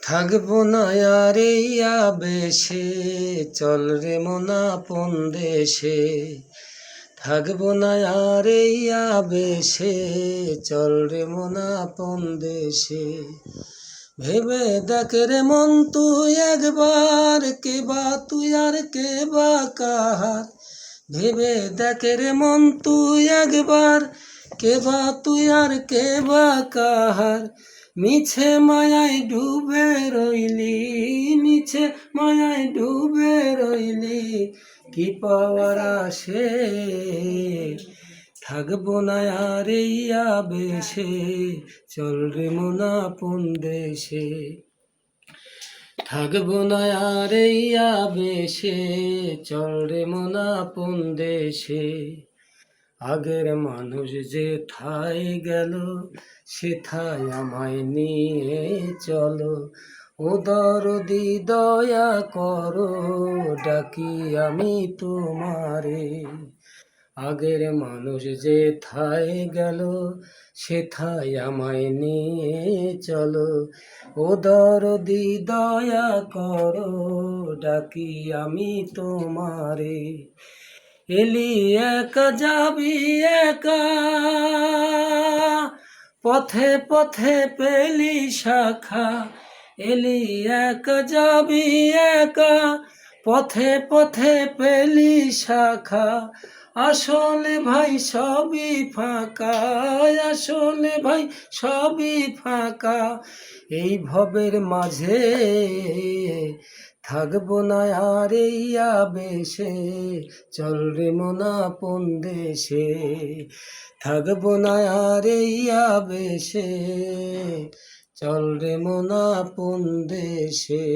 থাকবো না আর এই আবেশে, চল রে মন আপন দেশে। থাকবো না আর এই আবেশে, চল রে মন আপন দেশে। ভেবে দেখ রে মন তুই একবার, কে বা তুই আর কে বা কাহার। ভেবে দেখ রে মন তুই একবার, কে বা তুই আর কে বা কাহার। মিছে মায়ায় ডুবে রইলি, মিছে মায়ায় ডুবে রইলি, কি পাওয়ার আসে। থাকবো না আর এই আবেশে, চল রে মন আপন দেশে। থাকবো না আর এই আবেশে, চল রে মন আপন দেশে। আগের মানুষ যে ঠাই গেল, সেথায় আমায় নিয়ে চলো। ও দরদি দয়া করো, ডাকি আমি তোমারে। আগের মানুষ যে ঠাই গেল, সেথায় আমায় নিয়ে চলো। ও দরদি দয়া করো, ডাকি আমি তোমারে। এলি একা যাবি একা, পথে পথে পেলি শাখা। এলি একা যাবি একা, পথে পথে পেলি শাখা। আসলে ভাই সবই ফাঁকা, আসলে ভাই সবই ফাঁকা। এই ভবের মাঝে থাকবো না আর এই আবেশে, চল রে মন আপন দেশে। থাকবো না আর এই আবেশে, চল রে মন আপন দেশে।